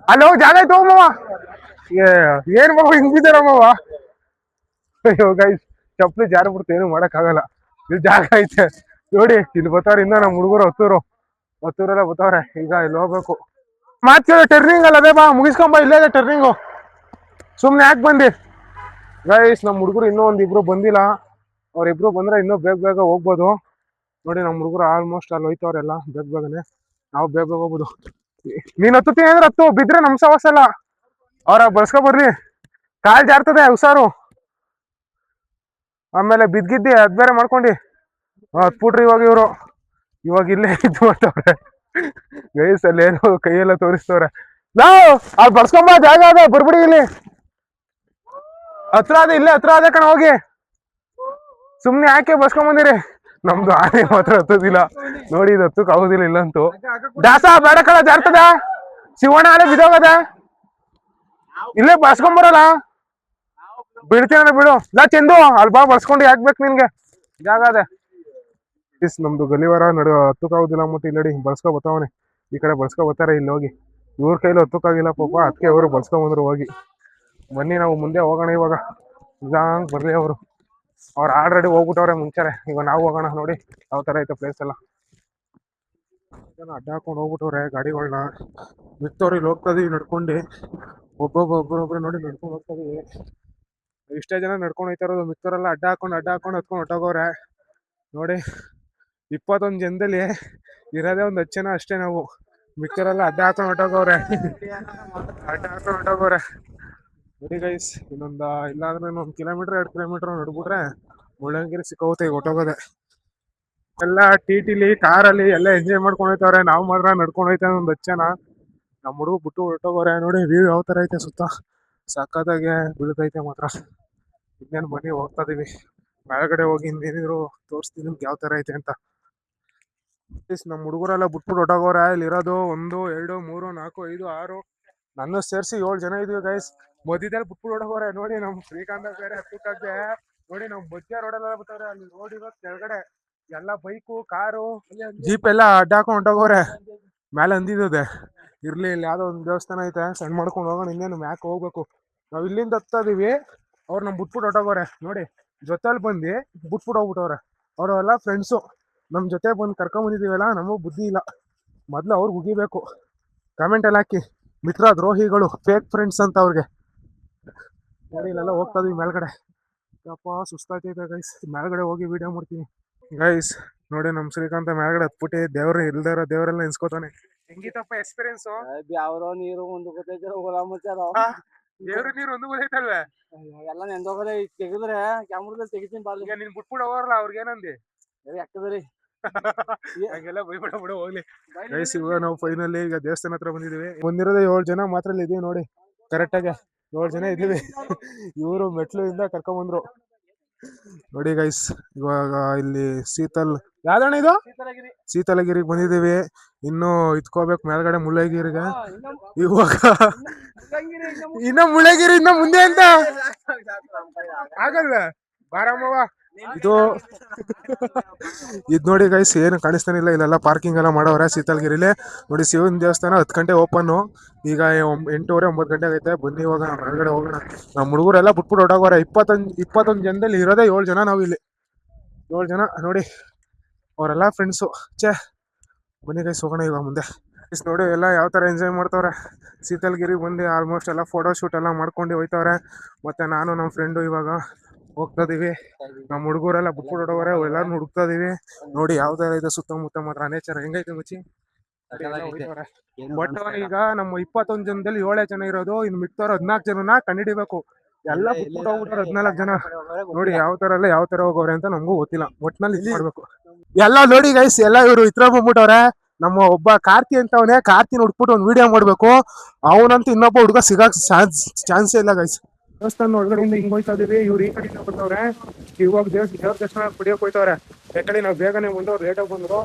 ಅಲ್ಲಿ ಹೋಗಿ ಜಾಗ ಐತೆ ಹೋಗ್ ಮಾವ. ಏನ್ ಮಾವ ಹಿಂಗ್ ಬಿದ್ದಾರ ಮಾವ. ಅಯ್ಯೋ ಗೈಸ್ ಚಪ್ಪಲಿ ಜಾರ ಬಿಡ್ತು, ಏನು ಮಾಡಕ್ ಆಗಲ್ಲ. ಇಲ್ಲಿ ಜಾಗ ಐತೆ ನೋಡಿ. ಇಲ್ಲಿ ಬರ್ತಾರ ಇನ್ನ ನಮ್ಮ ಹುಡುಗರು ಹತ್ತೂರೆಲ್ಲ ಬರ್ತಾವ್ರೆ. ಈಗ ಇಲ್ಲಿ ಹೋಗ್ಬೇಕು. ಮಾತ್ ಕೇಳಿ ಟರ್ನಿಂಗ್ ಅಲ್ಲ ಅದೇ ಬಾ ಮುಗಿಸ್ಕೊಂಬ. ಇಲ್ಲೇ ಇದೆ ಟರ್ನಿಂಗು. ಸುಮ್ನೆ ಯಾಕೆ ಬಂದಿ ಗೈಸ್. ನಮ್ಮ ಹುಡುಗರು ಇನ್ನೂ ಒಂದಿಬ್ರು ಬಂದಿಲ್ಲ. ಅವ್ರಿಬ್ರು ಬಂದ್ರೆ ಇನ್ನೂ ಬೇಗ ಹೋಗ್ಬೋದು ನೋಡಿ. ನಮ್ಮ ಹುಡುಗರು ಆಲ್ಮೋಸ್ಟ್ ಅಲ್ಲಿ ಹೋಯ್ತವ್ರೆಲ್ಲ ಬೇಗನೆ. ನಾವು ಬೇಗ ಹೋಗ್ಬೋದು. ನೀನ್ ಹತ್ತುತ್ತೀನಿ ಅಂದ್ರೆ ಹತ್ತು, ಬಿದ್ರೆ ನಮ್ ಸವಾಸಲ್ಲ. ಅವ್ರ ಬರ್ಸ್ಕೊ ಬರ್ರಿ. ಕಾಲ್ ಜಾರ್ತದೆ ಹುಷಾರು. ಆಮೇಲೆ ಬಿದ್ದಿದ್ದಿ ಅದ್ ಬೇರೆ ಮಾಡ್ಕೊಂಡಿ ಹತ್ಬಿಟ್ರಿ. ಇವಾಗ ಇಲ್ಲೇ ಇದು ಮಾಡ್ತವ್ರೆ ಗೈಸ್. ಅಲ್ಲಿ ಏನೋ ಕೈಯೆಲ್ಲ ತೋರಿಸ್ತವ್ರೆ. ನಾವು ಅಲ್ಲಿ ಬರ್ಸ್ಕೊಂಬ, ಜಾಗ ಅದ ಬರ್ಬಿಡಿ. ಇಲ್ಲಿ ಹತ್ರ ಅದ, ಇಲ್ಲೇ ಹತ್ರ ಅದ ಕಣ. ಹೋಗಿ ಸುಮ್ನೆ ಯಾಕೆ ಬರ್ಸ್ಕೊಂಬಂದಿರಿ. ನಮ್ದು ಆನೆ ಮಾತ್ರ ಹತ್ತೋದಿಲ್ಲ ನೋಡಿ. ಇದು ಹತ್ತಕ್ ಆಗೋದಿಲ್ಲ ಇಲ್ಲಂತೂ. ದಾಸ ಬೇಡ ಕಣ, ಜಾರ್ತದ. ಶಿವಣ್ಣ ಅಲ್ಲೇ ಬಿದೋಗದ. ಇಲ್ಲೇ ಬರ್ಸ್ಕೊಂಬರಲ್ಲ. ಬಿಡ್ತೀನ ಬಿಡು. ಇಲ್ಲ ಚೆಂದು ಅಲ್ಲಿ ಬಾ ಬರ್ಸ್ಕೊಂಡು. ಯಾಕ್ಬೇಕು ನಿನ್ಗೆ ಜಾಗ ಅದೇ. ನಮ್ದು ಗಲಿವಾರ ಹತ್ತಕ್ಕಾಗುದಿಲ್ಲ. ಮತ್ತೆ ಇಲ್ಲಿ ಬರ್ಸ್ಕೊ ಬತ್ತಾವನೆ. ಈ ಕಡೆ ಬರ್ಸ್ಕೊ ಬರ್ತಾರೆ. ಇಲ್ಲಿ ಹೋಗಿ ಇವ್ರ ಕೈಲಿ ಹತ್ತಕ್ಕಾಗಿಲ್ಲ ಪಾಪ. ಅದಕ್ಕೆ ಅವರು ಬರ್ಸ್ಕೊಂಬಂದ್ರು. ಹೋಗಿ ಬನ್ನಿ ನಾವು ಮುಂದೆ ಹೋಗೋಣ. ಇವಾಗ ನಿಧಾಂಗ್ ಬರ್ಲಿ ಅವರು. ಅವ್ರು ಆಲ್ರೆಡಿ ಹೋಗ್ಬಿಟ್ಟವ್ರೆ ಮುಂಚೆನೆ. ಇವಾಗ ನಾವು ಹೋಗೋಣ. ನೋಡಿ ಯಾವ ತರ ಐತೆ ಪ್ಲೇಸ್ ಎಲ್ಲ. ಅಡ್ಡ ಹಾಕೊಂಡು ಹೋಗ್ಬಿಟ್ಟವ್ರೆ ಗಾಡಿಗಳನ್ನ. ಮಿಕ್ತವ್ರು ಇಲ್ಲಿ ಹೋಗ್ತಾ ಇದೀವಿ ನಡ್ಕೊಂಡು. ಒಬ್ಬೊಬ್ರು ನೋಡಿ ನಡ್ಕೊಂಡು ಹೋಗ್ತಾ ಇದೀವಿ. ಇಷ್ಟೇ ಜನ ನಡ್ಕೊಂಡು ಹೋಗ್ತಾ ಇರೋದು. ಮಿಕ್ತವರೆಲ್ಲ ಅಡ್ಡ ಹಾಕೊಂಡು ಹತ್ಕೊಂಡು ಹೊಟ್ಟೋಗವ್ರೆ ನೋಡಿ. 21 ಜನದಲ್ಲಿ ಇರೋದೇ ಒಂದು 10 ಜನ ಅಷ್ಟೇ ನಾವು. ಮಿಕ್ಕರೆಲ್ಲ ಅಡ್ಡ ಹಾಕೊಂಡು ಹೊಟ್ಟೋಗವ್ರೆ. ನೋಡಿ ಗೈಸ್, ಇಲ್ಲಾಂದ್ರೆ 1 ಕಿಲೋಮೀಟರ್ 2 ಕಿಲೋಮೀಟರ್ ನಡ್ಬಿಟ್ರೆ ಮುಳ್ಳಯ್ಯನಗಿರಿ ಸಿಕ್ಕೋಗುತ್ತೆ. ಈಗ ಹೊಟ್ಟೋಗೋದೆ. ಎಲ್ಲ ಟಿಟಿಲಿ ಕಾರಲ್ಲಿ ಎಲ್ಲ ಎಂಜಾಯ್ ಮಾಡ್ಕೊಂಡು ಹೋಗ್ತವ್ರೆ. ನಾವು ಮಾತ್ರ ನಡ್ಕೊಂಡು ಹೋಯ್ತೇವೆ ಒಂದು 10 ಜನ. ನಮ್ಮ ಹುಡುಗ ಬಿಟ್ಟು ಹೊಟ್ಟೋಗೋರೆ ನೋಡಿ. ವ್ಯೂ ಯಾವ ತರ ಐತೆ ಸುತ್ತ. ಸಕ್ಕತ್ತಾಗೆ ಬೀಳ್ತೈತೆ ಮಾತ್ರ. ಇನ್ನೇನು ಬನ್ನಿ ಹೋಗ್ತಾ ಇದೀವಿ. ಕೆಳಗಡೆ ಹೋಗಿ ಇನ್ನೇನಿದ್ರು ತೋರಿಸ್ತೀನಿ ನಿಮ್ಗೆ ಯಾವ ತರ ಐತೆ ಅಂತ. ನಮ್ಮ ಹುಡುಗರೆಲ್ಲ ಬಿಟ್ಬಿಟ್ಟು ಹೊಟ್ಟೋಗೋರೆ. ಇಲ್ಲಿ ಇರೋದು 1 2 3 4 5 6 ನನ್ನ ಸೇರಿಸಿ 7 ಜನ ಇದೀವಿ ಗೈಸ್. ಮಧ್ಯದಲ್ಲಿ ಬಿಟ್ಬಿಟ್ಟು ಹೊಟ್ಟೋಗೋರೆ ನೋಡಿ. ನಮ್ ಶ್ರೀಕಾಂತ ಬೇರೆ ಹತ್ತಕ್ಕೆ ನೋಡಿ. ನಾವು ಮಧ್ಯ ರೋಡೆಲ್ಲ ಬರ್ತಾರೆ. ಅಲ್ಲಿ ರೋಡ್ ಇರೋ ಕೆಳಗಡೆ ಎಲ್ಲ ಬೈಕು ಕಾರು ಜೀಪ್ ಎಲ್ಲ ಅಡ್ಡ ಹಾಕೊಂಡು ಹೊಂಟೋಗೋರೆ. ಮೇಲೆ ಅಂದಿದೆ ಇರ್ಲಿ. ಇಲ್ಲಿ ಯಾವ್ದೋ ಒಂದು ದೇವಸ್ಥಾನ ಐತೆ, ಸಣ್ಣ ಮಾಡ್ಕೊಂಡು ಹೋಗೋಣ. ಇನ್ನೇನು ಮ್ಯಾಕ್ ಹೋಗ್ಬೇಕು. ನಾವು ಇಲ್ಲಿಂದ ಹತ್ತಾ ಇದೀವಿ. ಅವ್ರು ನಮ್ ಬಿಟ್ಬಿಟ್ಟು ಹೊಟ್ಟೋಗೋರೆ ನೋಡಿ. ಜೊತೆಲಿ ಬಂದು ಬಿಟ್ಬಿಟ್ಟು ಹೋಗ್ಬಿಟ್ಟವ್ರೆ. ಅವರೆಲ್ಲ ಫ್ರೆಂಡ್ಸು. ನಮ್ ಜೊತೆ ಬಂದು ಕರ್ಕೊಂಡ್ ಬಂದಿದೀವಲ್ಲ, ನಮಗ್ ಬುದ್ಧಿ ಇಲ್ಲ. ಮೊದ್ಲು ಅವ್ರಿಗೆ ಉಗಿಬೇಕು. ಕಮೆಂಟ್ ಅಲ್ಲಿ ಹಾಕಿ ಮಿತ್ರ ದ್ರೋಹಿಗಳು, ಫೇಕ್ ಫ್ರೆಂಡ್ಸ್ ಅಂತ ಅವ್ರಿಗೆ ನೋಡಿ. ಇಲ್ಲೆಲ್ಲ ಹೋಗ್ತಾ ಇದೀವಿ ಮೇಲ್ಗಡೆ. ಯಪ್ಪ ಸುಸ್ತಾಗ್ತೈತೆ ಗೈಸ್. ಮೇಲ್ಗಡೆ ಹೋಗಿ ವಿಡಿಯೋ ಮಾಡ್ತೀನಿ ಗೈಸ್. ನೋಡಿ ನಮ್ ಶ್ರೀಕಾಂತ ಮೇಲ್ಗಡೆ ಹತ್ಬಿಟ್ಟು ದೇವ್ರ ಇಲ್ದಾರ ದೇವರೆಲ್ಲ ಎನ್ಸ್ಕೋತಾನೆ. ಹೆಂಗಿತ್ತಪ್ಪ ಎಕ್ಸ್ಪೀರಿಯನ್ಸ್? ಯಾವ್ರೋ ನೀರು ಒಂದು ಗೊತ್ತೈತೆ ದೇವ್ರ ನೀರು ಒಂದು ಗೊತ್ತೈತಲ್ವೇ? ಎಲ್ಲ ನೆಂದೋಗದೆ. ತೆಗೆದ್ರೆ ಕ್ಯಾಮ್ರದಲ್ಲಿ ತೆಗಿತೀನಿ ಬಾಲ್. ಈಗ ನೀನ್ ಬಿಟ್ಬಿಟ್ಟು ಹೋಗಲ್ಲ ಅವ್ರಿಗೆ ಏನಂದಿ? ಯಾಕದ್ರಿ ಹಂಗೆಲ್ಲ ಬೈಬಿಡ ಬಿಡು ಹೋಗ್ಲಿ ಗೈಸ್. ಇವಾಗ ನಾವು ಫೈನಲಿ ಈಗ ದೇವಸ್ಥಾನ ಹತ್ರ ಬಂದಿದೀವಿ. ಬಂದಿರೋದೇ 7 ಜನ ಮಾತ್ರ ಇದೀವಿ ನೋಡಿ. ಕರೆಕ್ಟ್ ಆಗಿ 7 ಜನ ಇದೀವಿ. ಇವರು ಮೆಟ್ಲು ಇಂದ ಕರ್ಕೊಂಡ್ ಬಂದ್ರು ನೋಡಿ ಗೈಸ್. ಇವಾಗ ಇಲ್ಲಿ ಯಾವ್ದಣ್ಣ ಇದು? ಶೀತಲಗಿರಿಗೆ ಬಂದಿದೀವಿ. ಇನ್ನು ಇತ್ಕೋಬೇಕು ಮೇಲ್ಗಡೆ ಮುಳ್ಳಯ್ಯನಗಿರಿಗೆ. ಇವಾಗ ಇನ್ನ ಮುಳ್ಳಯ್ಯನಗಿರಿ ಇನ್ನ ಮುಂದೆ ಅಂತ ಆಗಲ್ವ? ಬಾರಮ್ಮವ ಇದು ಇದು ನೋಡಿ ಗೈಸ್, ಏನು ಕಾಣಿಸ್ತಾನೆ ಇಲ್ಲ. ಇಲ್ಲೆಲ್ಲ ಪಾರ್ಕಿಂಗ್ ಎಲ್ಲ ಮಾಡವ್ರೆ ಶೀತಲ್ಗಿರಿಲಿ. ನೋಡಿ ಶಿವನ ದೇವಸ್ಥಾನ 10 ಗಂಟೆ ಓಪನ್. ಈಗ 8:30 9 ಗಂಟೆ ಆಗೈತೆ. ಬನ್ನಿ ಹೋಗೋಣ, ಹೊರಗಡೆ ಹೋಗೋಣ. ನಮ್ಮ ಹುಡುಗರೆಲ್ಲ ಬಿಟ್ಬಿಟ್ಟು ಹೊರಟೋಗೋರೆ. 21 ಜನದಲ್ಲಿ ಇರೋದೇ 7 ಜನ. ನಾವು ಇಲ್ಲಿ 7 ಜನ ನೋಡಿ, ಅವರೆಲ್ಲ ಫ್ರೆಂಡ್ಸು. ಬನ್ನಿ ಗೈಸ್ ಹೋಗೋಣ ಇವಾಗ ಮುಂದೆ. ನೋಡಿ ಎಲ್ಲ ಯಾವ ಥರ ಎಂಜಾಯ್ ಮಾಡ್ತವ್ರೆ. ಶೀತಲ್ಗಿರಿ ಬಂದು ಆಲ್ಮೋಸ್ಟ್ ಎಲ್ಲ ಫೋಟೋ ಶೂಟ್ ಎಲ್ಲ ಮಾಡ್ಕೊಂಡು ಹೋಯ್ತವ್ರೆ. ಮತ್ತೆ ನಾನು ನಮ್ಮ ಫ್ರೆಂಡು ಇವಾಗ ಹೋಗ್ತಾ ಇದೀವಿ. ನಮ್ಮ ಹುಡುಗರೆಲ್ಲ ಬಿಟ್ಬಿಟ್ಟು ಹೊರಟೋಗೋರೆ. ಎಲ್ಲಾರು ಹುಡುಕ್ತಾ ಇದೀವಿ. ನೋಡಿ ಯಾವ ಥರ ಇದೆ ಸುತ್ತಮುತ್ತ ಮಾತ್ರ ನೇಚರ್ ಹೆಂಗೈತೆ ಮಚ್ಚಿ. ಬಟ್ ಈಗ ನಮ್ಮ 21 ಜನದಲ್ಲಿ 7 ಜನ ಇರೋದು. ಇನ್ನು ಮಿಕ್ತವ್ರು 14 ಜನನ ಕಂಡಿಡಿಬೇಕು. ಎಲ್ಲ ಬಿಟ್ಬಿಟ್ಟು ಹೋಗ್ಬಿಟ್ಟಾರೆ 14 ಜನ. ನೋಡಿ ಯಾವ ತರ ಹೋಗೋರೆ ಅಂತ ನಮಗೂ ಗೊತ್ತಿಲ್ಲ. ಒಟ್ನಲ್ಲಿ ಇದು ಮಾಡ್ಬೇಕು ಎಲ್ಲ. ನೋಡಿ ಗೈಸ್, ಎಲ್ಲ ಇವರು ಇತ್ರ ಬಂದ್ಬಿಟ್ಟವ್ರೆ. ನಮ್ಮ ಒಬ್ಬ ಕಾರ್ತಿ ಅಂತವನೇ. ಕಾರ್ತಿನ ಹುಡ್ಬಿಟ್ಟು ಒಂದು ವಿಡಿಯೋ ಮಾಡ್ಬೇಕು. ಅವನಂತೂ ಇನ್ನೊಬ್ಬ ಹುಡುಗ ಸಿಗಾಕ್ ಚಾನ್ಸೇ ಇಲ್ಲ ಗೈಸ್. ದೇವಸ್ಥಾನ ಒಳಗಡೆಯಿಂದ ಹಿಂಗ್ ಹೋಯ್ತಾ ಇದೀವಿ. ಇವ್ರು ಈ ಕಡೆಯಿಂದ ಬರ್ತಾವ್ರೆ. ಇವಾಗ ದೇವ್ರ ದರ್ಶನ ಪಡಿಯೋಕ್ ಹೋಯ್ತವ್ರೆ. ಯಾಕಡೆ ನಾವು ಬೇಗನೆ ಬಂದವ್ರು ಲೇಟಾಗಿ ಬಂದ್ರು.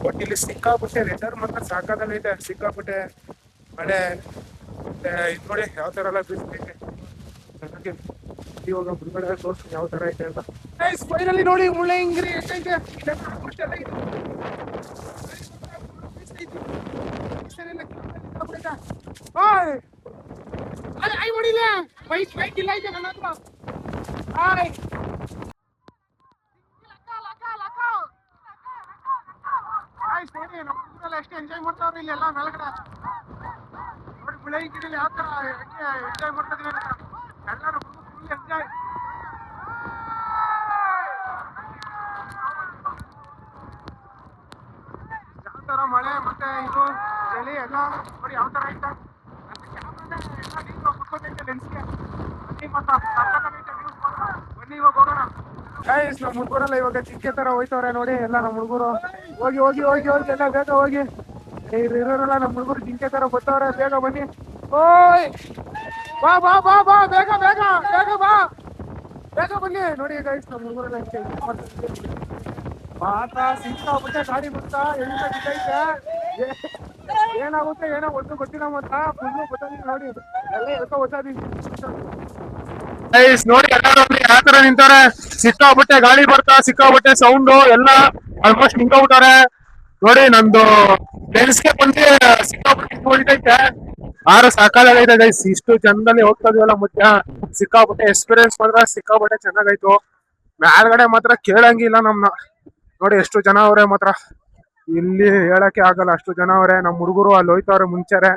ಬಟ್ ಇಲ್ಲಿ ಸಿಕ್ಕಾಪಟ್ಟೆ ವೆದರ್ ಮಾತ್ರ ಸಾಕಾಗೈತೆ. ಸಿಕ್ಕಾಪಟ್ಟೆ ಮಳೆ. ಮತ್ತೆ ಇದು ನೋಡಿ ಯಾವ ತರ ಎಲ್ಲ ಬೀಳ್ತೈತೆ. ಇವಾಗ ಬಿಡುಗಡೆ ತೋರಿಸ್ತೀನಿ ಯಾವ ತರ ಐತೆ ಅಂತ. ಫೈನಲಿ ನೋಡಿ ಮುಳ್ಳಯ್ಯನಗಿರಿ ಎಷ್ಟೈತೆ. ಎಷ್ಟು ಎಂಜಾಯ್ ಮಾಡ್ತಾವ್ರಿ ಇಲ್ಲಿ ಎಲ್ಲ ಮೇಲ್ಗಡೆ. ನೋಡಿ ಮುಳ್ಳಯ್ಯನಗಿರಿಲಿ ಯಾವ ತರ ಎಂಜಾಯ್ ಮಾಡ್ತಿದೀವಿ ಎಲ್ಲರೂ. Full enjoy. ಯಾವ ತರ ಮಳೆ ಮತ್ತೆ ಇದು ಚಳಿ ಎಲ್ಲ ನೋಡಿ ಯಾವ ತರ ಐತೆ. ಲೆನ್ಸ್ಗೆ ಬನ್ನಿ ಮಾತ್ರ ಬನ್ನಿ ಇವಾಗ ಹೋಗೋಣ. ಗೈಸ್ ನಮ್ಮ ಹುಡುಗರೆಲ್ಲ ಇವಾಗ ಚಿಕ್ಕ ತರ ಹೋಯ್ತವ್ರೆ. ನೋಡಿ ಎಲ್ಲ ನಮ್ಮ ಹುಡುಗರು ಹೋಗಿ ಹೋಗಿ ಹೋಗಿ ಹೋಗಿ ಎಲ್ಲ ಬೇಗ ಹೋಗಿ. ಇರೋರೆಲ್ಲ ನಮ್ಮ ಹುಡುಗರು ಜಿಂಕೆ ತರ ಬರ್ತಾವ್ರೆ. ಬೇಗ ಬನ್ನಿ. ಓಯ್ ಬಾ ಬಾ ಬಾ ಬಾ ಬೇಗ ಬೇಗ ಬೇಗ ಬಾ ಬೇಗ ಬನ್ನಿ. ನೋಡಿ ಗೈಸ್ ನಮ್ಮ ಹುಡುಗರೆಲ್ಲ ಮಾತ್ರ ಸಿಕ್ಕಾಪಟ್ಟೆ ಗಾಡಿ ಬರ್ತಾ ಎಲ್ಲಿಂದ ಬಿದ್ದೈತೆ. ಏನಾಗುತ್ತೆ ಏನೋ ಒಂದು ಗೊತ್ತಿಲ್ಲ ಮಾತ್ರ. ಫುಲ್ಲು ಗೊತ್ತಾಗಿ ನೋಡಿ ಎಲ್ಲ ಎಲ್ಕೊ ಗೊತ್ತಾದೀವಿ. ನೋಡಿ ಯಾವ ತರ ನಿಂತಾರೆ. ಸಿಕ್ಕಾಪಟ್ಟೆ ಗಾಳಿ ಬರ್ತಾ, ಸಿಕ್ಕಾಪಟ್ಟೆ ಸೌಂಡು ಎಲ್ಲ ಆಲ್ಮೋಸ್ಟ್ ನಿಂತ್ಕೊಂಡ್ಬಿಟ್ಟಾರೆ. ನೋಡಿ ನಂದು ಲೆನ್ಸ್ಗೆ ಬಂದು ಸಿಕ್ಕಾಪಟ್ಟೆ ಹೊಡಿತೈತೆ. ಆರು ಸಾಕಾಗೈತೆ ಗೈಸ್. ಇಷ್ಟು ಜನದಲ್ಲಿ ಹೋಗ್ತಾ ಇದೀವಲ್ಲ ಮುಖ್ಯ. ಸಿಕ್ಕಾಪಟ್ಟೆ ಎಕ್ಸ್ಪೀರಿಯನ್ಸ್ ಮಾತ್ರ ಸಿಕ್ಕಾಪಟ್ಟೆ ಚೆನ್ನಾಗಾಯ್ತು. ಮೇಲ್ಗಡೆ ಮಾತ್ರ ಕೇಳಂಗಿಲ್ಲ ನಮ್ನ. ನೋಡಿ ಎಷ್ಟು ಜನ ಅವ್ರೆ ಮಾತ್ರ ಇಲ್ಲಿ ಹೇಳಕ್ಕೆ ಆಗಲ್ಲ. ಅಷ್ಟು ಜನ ಅವ್ರೆ. ನಮ್ಮ ಹುಡುಗರು ಅಲ್ಲಿ ಹೋಯ್ತವ್ರೆ ಮುಂಚೆರೆ.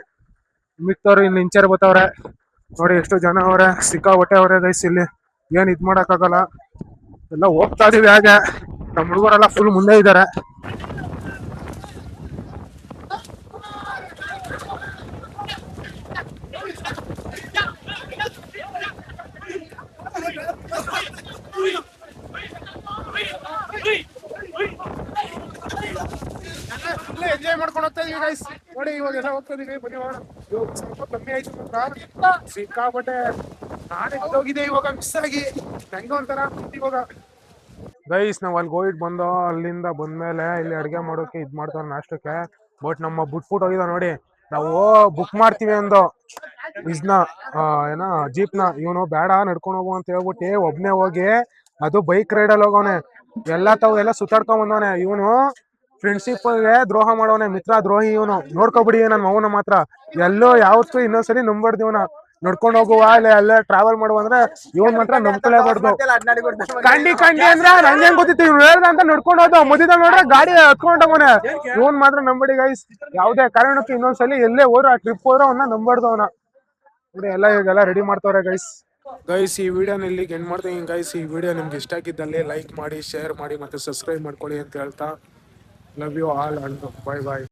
ಮಿಕ್ತವ್ರು ಇಲ್ಲಿ ಇಂಚೆರೆ ಬತ್ತವ್ರೆ. ನೋಡಿ ಎಷ್ಟು ಜನ ಅವ್ರೆ. ಸಿಕ್ಕಾಪಟ್ಟೆ ಅವ್ರೆ ಗೈಸ್. ಇಲ್ಲಿ ಏನ್ ಇದ್ ಮಾಡಕ್ ಆಗಲ್ಲ. ಎಲ್ಲ ಹೋಗ್ತಾ ಇದೀವಿ ಹಾಗೆ. ನಮ್ಮ ಹುಡುಗರೆಲ್ಲ ಫುಲ್ ಮುಂದೆ ಇದ್ದಾರೆ. ಎಂಜಾಯ್ ಮಾಡ್ಕೊಂಡು ಹೋಗ್ತಾ ಇದೀವಿ ಗೈಸ್. ನೋಡಿ ಇವಾಗ ಎಲ್ಲ ಹೋಗ್ತಾ ಇದೀವಿ. ಬನ್ನಿ ಹೋಗೋಣ. ಇವಾಗ ಸ್ವಲ್ಪ ಕಮ್ಮಿ ಆಯ್ತು ಮಾತ್ರ. ಸಿಕ್ಕಾಪಟ್ಟೆ ನಾನೇ ಹೋಗಿದೆ ಇವಾಗ ಮಿಸ್ ಆಗಿ. ನಂಗೆ ಒಂಥರ ಇವಾಗ ಗೈಸ್ ನಾವ್ ಅಲ್ಲಿ ಹೋಗಿಟ್ ಬಂದೋ. ಅಲ್ಲಿಂದ ಬಂದ್ಮೇಲೆ ಇಲ್ಲಿ ಅಡ್ಗೆ ಮಾಡೋಕೆ ಇದ್ ಮಾಡ್ತಾರ ನಾಷ್ಟಕ್ಕೆ. ಬಟ್ ನಮ್ಮ ಬಿಟ್ಬಿಟ್ಟು ಹೋಗಿದ ನೋಡಿ. ನಾವು ಬುಕ್ ಮಾಡ್ತೀವಿ ಅಂದು ಇದ್ನ ಏನ ಜೀಪ್ನ. ಇವನು ಬೇಡ ನಡ್ಕೊಂಡು ಹೋಗು ಅಂತ ಹೇಳ್ಬಿಟ್ಟು ಒಬ್ನೇ ಹೋಗಿ ಅದು ಬೈಕ್ ರೈಡಲ್ಲಿ ಹೋಗವನೆ. ಎಲ್ಲ ಸುತ್ತಾಡ್ಕೊಂಡ್ ಬಂದವನೆ. ಇವನು ಫ್ರೆಂಡ್ಶಿಪ್ ಗೆ ದ್ರೋಹ ಮಾಡವನೆ. ಮಿತ್ರ ದ್ರೋಹಿ ಇವನು. ನೋಡ್ಕೊಬಿಡಿ ನನ್ನ ಮೌನ ಮಾತ್ರ. ಎಲ್ಲೋ ಯಾವತ್ತೂ ಇನ್ನೊಂದ್ಸರಿ ನಂಬರ್ದು ಇವನ. ನಡ್ಕೊಂಡು ಹೋಗುವ ಇಲ್ಲ ಎಲ್ಲ ಟ್ರಾವೆಲ್ ಮಾಡುವ ಅಂದ್ರೆ ಇವನ್ ಮಾತ್ರ ನಂಬ್ಕೊಳ್ಳೇಬಾರ್ದು. ಕಂಡಿ ಅಂದ್ರೆ ನಂಗೆ ಗೊತ್ತಿತ್ತು ಇವ್ನು ಹೇಳ್ದ ಅಂತ ನಡ್ಕೊಂಡು ಹೋದ. ಮಧ್ಯದ ನೋಡ್ರೆ ಗಾಡಿ ಹತ್ಕೊಂಡು ಹೋಗೋನೆ. ಇವನ್ ಮಾತ್ರ ನಂಬಡಿ ಗೈಸ್. ಯಾವುದೇ ಕಾರಣಕ್ಕೆ ಇನ್ನೊಂದ್ಸಲಿ ಎಲ್ಲೇ ಹೋದ್ರು ಆ ಟ್ರಿಪ್ ಹೋದ್ರು ಅವನ್ನ ನಂಬಾರ್ದು ಅವನ. ಎಲ್ಲ ಈಗೆಲ್ಲ ರೆಡಿ ಮಾಡ್ತವ್ರೆ ಗೈಸ್. ಈ ವಿಡಿಯೋನ ಇಲ್ಲಿಗೆ ಎಂಡ್ ಮಾಡ್ತೀನಿ ಗೈಸ್. ಈ ವಿಡಿಯೋ ನಿಮ್ಗೆ ಇಷ್ಟ ಆಗಿದ್ದಲ್ಲಿ ಲೈಕ್ ಮಾಡಿ, ಶೇರ್ ಮಾಡಿ, ಮತ್ತೆ ಸಬ್ಸ್ಕ್ರೈಬ್ ಮಾಡ್ಕೊಳ್ಳಿ ಅಂತ ಹೇಳ್ತಾ love you all and bye bye.